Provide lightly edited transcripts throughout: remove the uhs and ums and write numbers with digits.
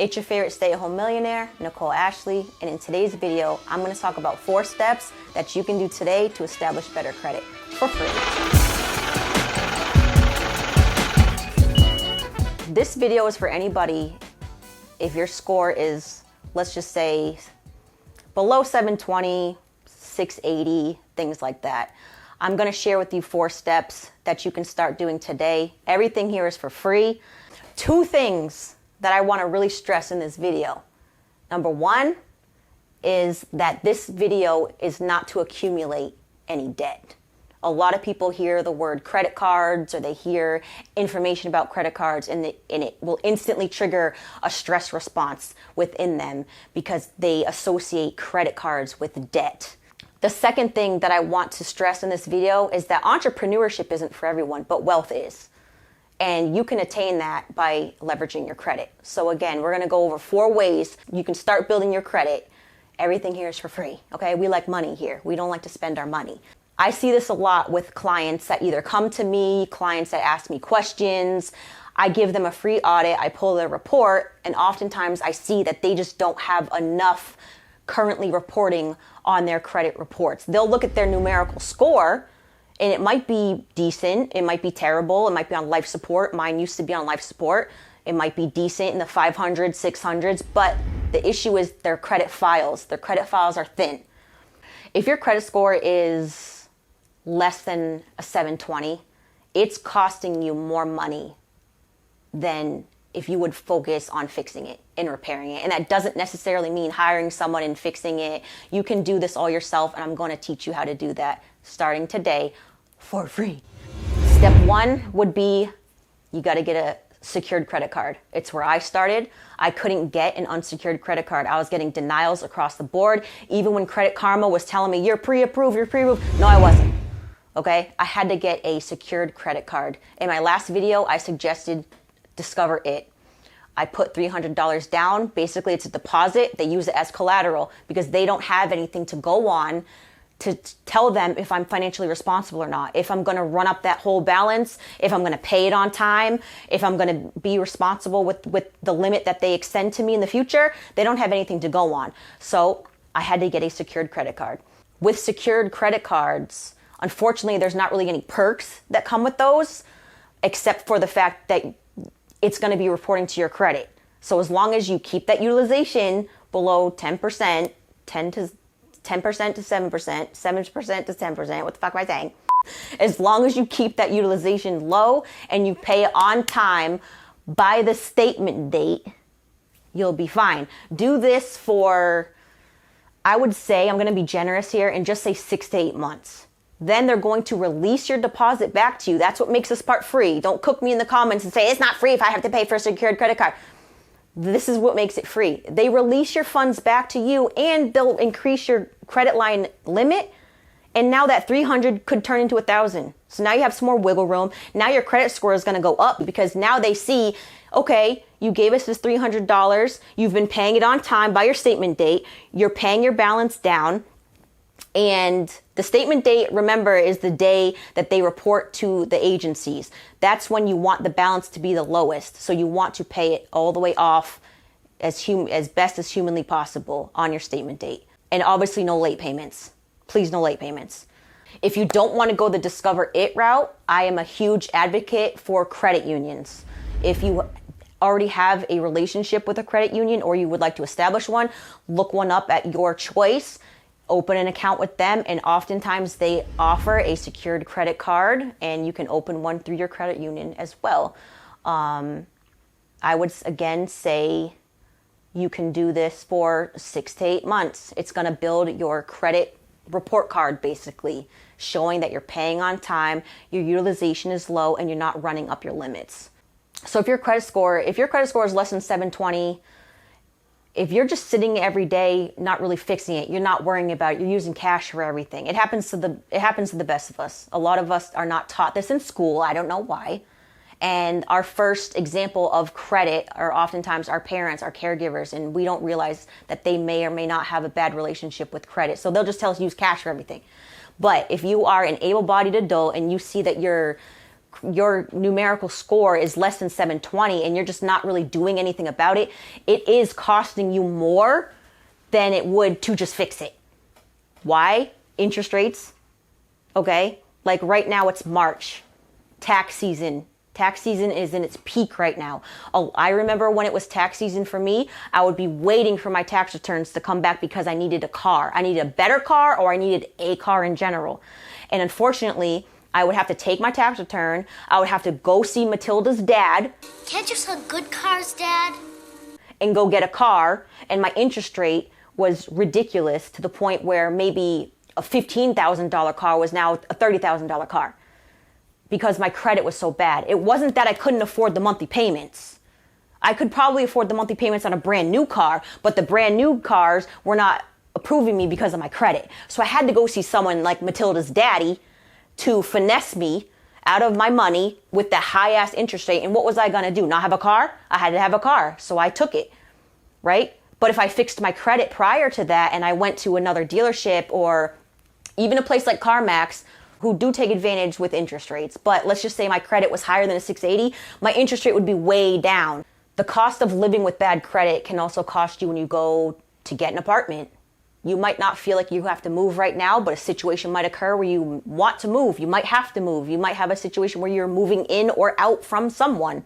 It's your favorite stay-at-home millionaire, Nicole Ashley, and in today's video, I'm going to talk about 4 steps that you can do today to establish better credit for free. This video is for anybody if your score is, let's just say, below 720, 680, things like that. I'm going to share with you 4 steps that you can start doing today. Everything here is for free. 2 things that I want to really stress in this video. Number 1 is that this video is not to accumulate any debt. A lot of people hear the word credit cards or they hear information about credit cards and it will instantly trigger a stress response within them because they associate credit cards with debt. The second thing that I want to stress in this video is that entrepreneurship isn't for everyone, but wealth is. And you can attain that by leveraging your credit. So again, we're gonna go over 4 ways you can start building your credit. Everything here is for free, okay? We like money here. We don't like to spend our money. I see this a lot with clients that either come to me, clients that ask me questions. I give them a free audit, I pull their report, and oftentimes I see that they just don't have enough currently reporting on their credit reports. They'll look at their numerical score, and it might be decent, it might be terrible, it might be on life support. Mine used to be on life support. It might be decent in the 500s, 600s, but the issue is their credit files. Their credit files are thin. If your credit score is less than a 720, it's costing you more money than if you would focus on fixing it and repairing it. And that doesn't necessarily mean hiring someone and fixing it. You can do this all yourself, and I'm going to teach you how to do that starting today for free. Step 1 would be you got to get a secured credit card. It's where I started. I couldn't get an unsecured credit card. I was getting denials across the board. Even when Credit Karma was telling me, you're pre-approved, you're pre-approved. No, I wasn't. Okay? I had to get a secured credit card. In my last video, I suggested Discover It. I put $300 down. Basically, it's a deposit. They use it as collateral because they don't have anything to go on to tell them if I'm financially responsible or not, if I'm going to run up that whole balance, if I'm going to pay it on time, if I'm going to be responsible with the limit that they extend to me in the future. They don't have anything to go on. So I had to get a secured credit card. With secured credit cards, unfortunately, there's not really any perks that come with those, except for the fact that it's going to be reporting to your credit. So as long as you keep that utilization below 10%, 10% to 7%, 7% to 10%, what the fuck am I saying? As long as you keep that utilization low and you pay it on time by the statement date, you'll be fine. Do this for, I would say, I'm going to be generous here and just say 6 to 8 months. Then they're going to release your deposit back to you. That's what makes this part free. Don't cook me in the comments and say, it's not free if I have to pay for a secured credit card. This is what makes it free. They release your funds back to you and they'll increase your credit line limit. And now that 300 could turn into 1,000. So now you have some more wiggle room. Now your credit score is going to go up because now they see, okay, you gave us this $300. You've been paying it on time by your statement date. You're paying your balance down. And the statement date, remember, is the day that they report to the agencies. That's when you want the balance to be the lowest. So you want to pay it all the way off as best as humanly possible on your statement date. And obviously no late payments. Please, no late payments. If you don't want to go the Discover It route, I am a huge advocate for credit unions. If you already have a relationship with a credit union or you would like to establish one, look one up at your choice. Open an account with them, and oftentimes they offer a secured credit card and you can open one through your credit union as well. I would again say you can do this for 6 to 8 months. It's going to build your credit report card, basically showing that you're paying on time, your utilization is low, and you're not running up your limits. So if your credit score is less than 720, if you're just sitting every day, not really fixing it, you're not worrying about it, you're using cash for everything. It happens to the best of us. A lot of us are not taught this in school. I don't know why. And our first example of credit are oftentimes our parents, our caregivers, and we don't realize that they may or may not have a bad relationship with credit. So they'll just tell us to use cash for everything. But if you are an able-bodied adult and you see that you're your numerical score is less than 720 and you're just not really doing anything about it, it is costing you more than it would to just fix it. Why? Interest rates. Okay. Like right now it's March, tax season. Tax season is in its peak right now. Oh, I remember when it was tax season for me, I would be waiting for my tax returns to come back because I needed a car. I needed a better car, or I needed a car in general. And unfortunately, I would have to take my tax return. I would have to go see Matilda's dad. Can't you sell good cars, Dad? And go get a car. And my interest rate was ridiculous to the point where maybe a $15,000 car was now a $30,000 car because my credit was so bad. It wasn't that I couldn't afford the monthly payments. I could probably afford the monthly payments on a brand new car, but the brand new cars were not approving me because of my credit. So I had to go see someone like Matilda's daddy to finesse me out of my money with that high ass interest rate. And what was I going to do? Not have a car? I had to have a car. So I took it, right? But if I fixed my credit prior to that and I went to another dealership or even a place like CarMax, who do take advantage with interest rates, but let's just say my credit was higher than a 680, my interest rate would be way down. The cost of living with bad credit can also cost you when you go to get an apartment. You might not feel like you have to move right now, but a situation might occur where you want to move. You might have to move. You might have a situation where you're moving in or out from someone.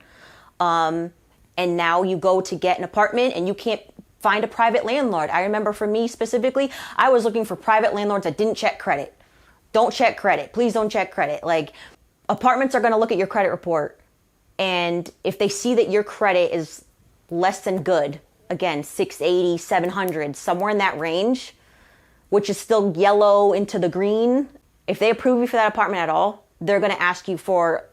And now you go to get an apartment and you can't find a private landlord. I remember for me specifically, I was looking for private landlords that didn't check credit. Don't check credit. Please don't check credit. Like, apartments are going to look at your credit report. And if they see that your credit is less than good, again, 680, 700, somewhere in that range, which is still yellow into the green, if they approve you for that apartment at all, they're going to ask you for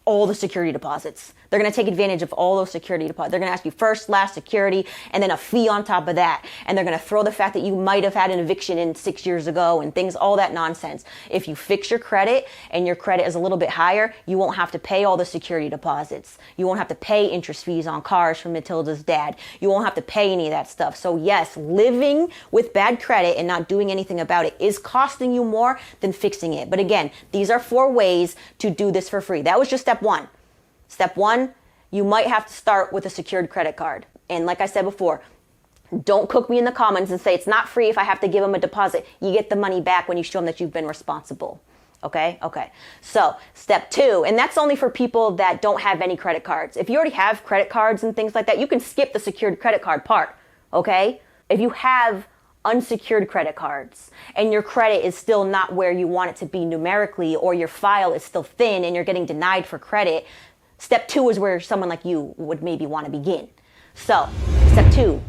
all the security deposits. They're going to take advantage of all those security deposits. They're going to ask you first, last, security, and then a fee on top of that. And they're going to throw the fact that you might have had an eviction in 6 years ago and things, all that nonsense. If you fix your credit and your credit is a little bit higher, you won't have to pay all the security deposits. You won't have to pay interest fees on cars from Matilda's dad. You won't have to pay any of that stuff. So yes, living with bad credit and not doing anything about it is costing you more than fixing it. But again, these are 4 ways to do this for free. That was just step 1. Step 1, you might have to start with a secured credit card. And like I said before, don't cook me in the comments and say it's not free if I have to give them a deposit. You get the money back when you show them that you've been responsible. Okay? Okay. So step 2, and that's only for people that don't have any credit cards. If you already have credit cards and things like that, you can skip the secured credit card part. Okay? If you have unsecured credit cards and your credit is still not where you want it to be numerically, or your file is still thin and you're getting denied for credit, step 2 is where someone like you would maybe want to begin. So, step 2,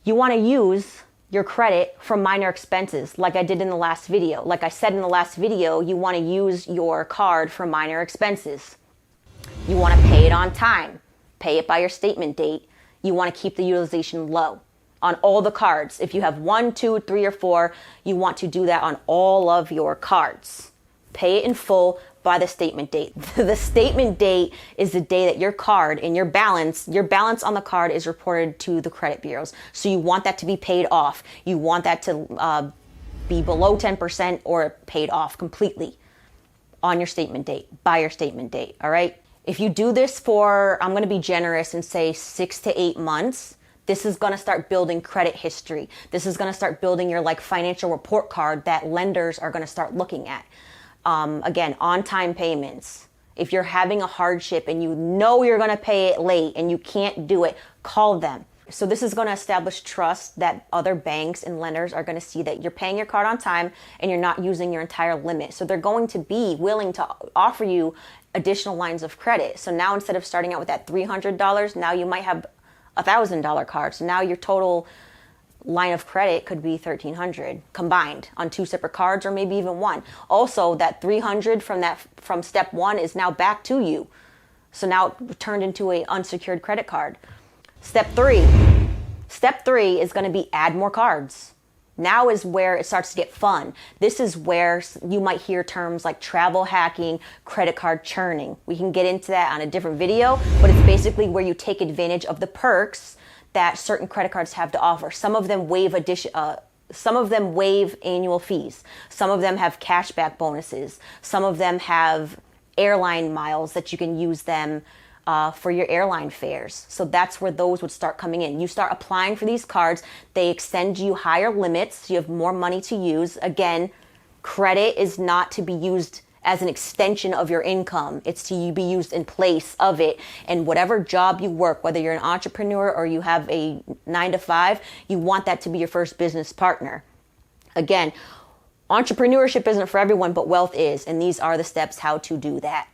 you want to use your credit for minor expenses like I did in the last video. Like I said in the last video, you want to use your card for minor expenses. You want to pay it on time. Pay it by your statement date. You want to keep the utilization low on all the cards. If you have 1, 2, 3, or 4, you want to do that on all of your cards. Pay it in full by the statement date. The statement date is the day that your card and your balance on the card is reported to the credit bureaus. So you want that to be paid off. You want that to be below 10% or paid off completely on your statement date, by your statement date, all right? If you do this for, I'm going to be generous and say 6 to 8 months, this is going to start building credit history. This is going to start building your like financial report card that lenders are going to start looking at. Again, on-time payments. If you're having a hardship and you know you're going to pay it late and you can't do it, call them. So this is going to establish trust that other banks and lenders are going to see that you're paying your card on time and you're not using your entire limit. So they're going to be willing to offer you additional lines of credit. So now instead of starting out with that $300, now you might have $1,000 card. So now your total line of credit could be $1,300 combined on 2 separate cards, or maybe even 1. Also, that $300 from step 1 is now back to you. So now it turned into an unsecured credit card. Step 3 is going to be add more cards. Now is where it starts to get fun. This is where you might hear terms like travel hacking, credit card churning. We can get into that on a different video, but it's basically where you take advantage of the perks that certain credit cards have to offer. Some of them waive annual fees. Some of them have cashback bonuses. Some of them have airline miles that you can use them for your airline fares. So that's where those would start coming in. You start applying for these cards, they extend you higher limits, so you have more money to use. Again, credit is not to be used as an extension of your income. It's to be used in place of it. And whatever job you work, whether you're an entrepreneur or you have a 9-to-5, you want that to be your first business partner. Again, entrepreneurship isn't for everyone, but wealth is. And these are the steps how to do that.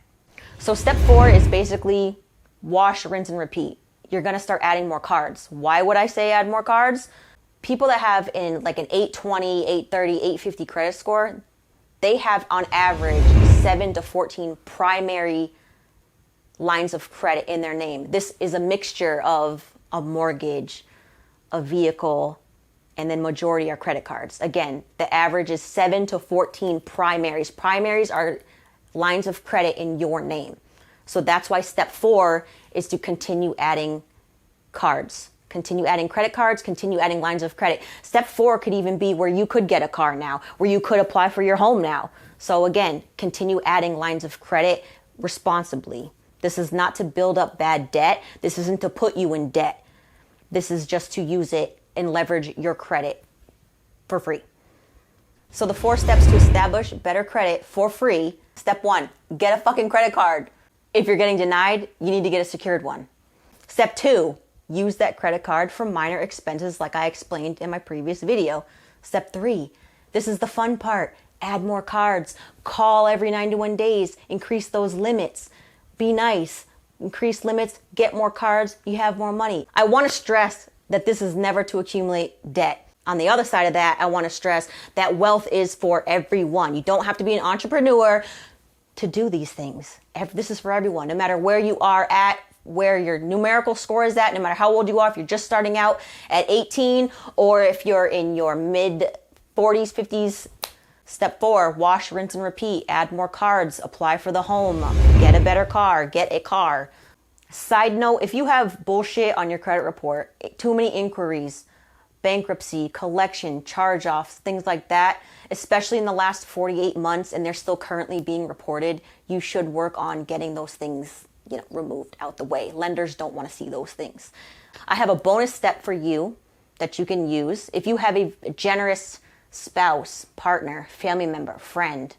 So step 4 is basically wash, rinse, and repeat. You're going to start adding more cards. Why would I say add more cards? People that have an 820, 830, 850 credit score, they have on average 7 to 14 primary lines of credit in their name. This is a mixture of a mortgage, a vehicle, and then majority are credit cards. Again, the average is 7 to 14 primaries. Primaries are lines of credit in your name. So that's why step 4 is to continue adding cards. Continue adding credit cards, continue adding lines of credit. Step 4 could even be where you could get a car now, where you could apply for your home now. So again, continue adding lines of credit responsibly. This is not to build up bad debt. This isn't to put you in debt. This is just to use it and leverage your credit for free. So the 4 steps to establish better credit for free. Step 1, get a fucking credit card. If you're getting denied, you need to get a secured one. Step 2, use that credit card for minor expenses like I explained in my previous video. Step 3, this is the fun part. Add more cards. Call every 91 days. Increase those limits. Be nice. Increase limits. Get more cards. You have more money. I want to stress that this is never to accumulate debt. On the other side of that, I want to stress that wealth is for everyone. You don't have to be an entrepreneur to do these things. This is for everyone, no matter where you are at, where your numerical score is at, no matter how old you are, if you're just starting out at 18 or if you're in your mid 40s, 50s. Step 4, wash, rinse, and repeat. Add more cards, apply for the home, get a better car, get a car. Side note, if you have bullshit on your credit report, too many inquiries, bankruptcy, collection, charge-offs, things like that, especially in the last 48 months and they're still currently being reported, you should work on getting those things removed out the way. Lenders don't want to see those things. I have a bonus step for you that you can use. If you have a generous partner, family member, friend,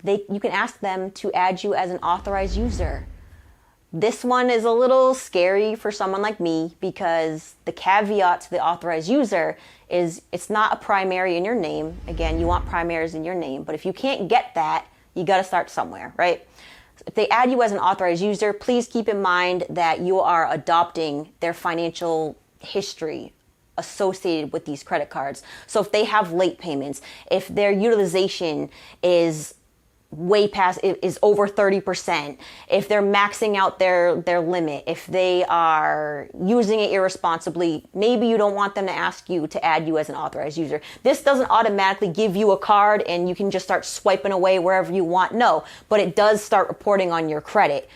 you can ask them to add you as an authorized user. This one is a little scary for someone like me because the caveat to the authorized user is it's not a primary in your name. Again, you want primaries in your name, but if you can't get that, you got to start somewhere, right? If they add you as an authorized user, please keep in mind that you are adopting their financial history associated with these credit cards. So if they have late payments, if their utilization is way past, is over 30%, if they're maxing out their limit, if they are using it irresponsibly, maybe you don't want them to ask you to add you as an authorized user. This doesn't automatically give you a card and you can just start swiping away wherever you want. No, but it does start reporting on your credit.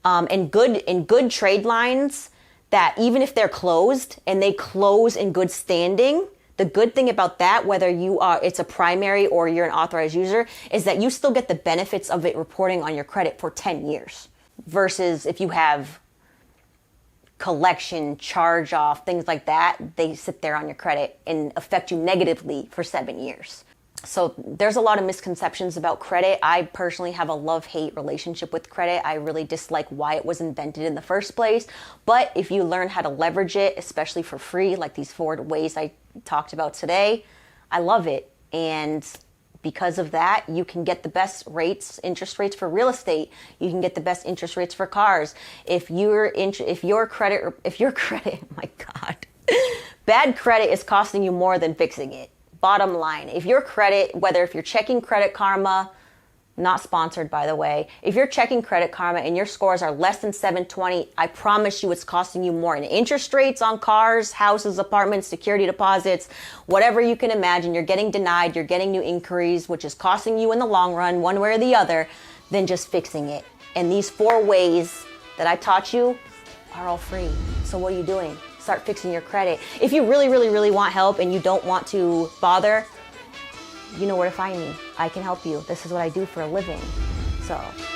And good trade lines, that even if they're closed and they close in good standing, the good thing about that, whether it's a primary or you're an authorized user, is that you still get the benefits of it reporting on your credit for 10 years. Versus if you have collection, charge off, things like that, they sit there on your credit and affect you negatively for 7 years. So there's a lot of misconceptions about credit. I personally have a love-hate relationship with credit. I really dislike why it was invented in the first place. But if you learn how to leverage it, especially for free, like these 4 ways I talked about today, I love it. And because of that, you can get the best interest rates for real estate. You can get the best interest rates for cars. If your credit, my God, bad credit is costing you more than fixing it. Bottom line, if your credit, whether if you're checking Credit Karma, not sponsored by the way, if you're checking Credit Karma and your scores are less than 720, I promise you it's costing you more in interest rates on cars, houses, apartments, security deposits, whatever you can imagine. You're getting denied, you're getting new inquiries, which is costing you in the long run, one way or the other, than just fixing it. And these 4 ways that I taught you are all free. So what are you doing? Start fixing your credit. If you really, really, really want help and you don't want to bother, you know where to find me. I can help you. This is what I do for a living. So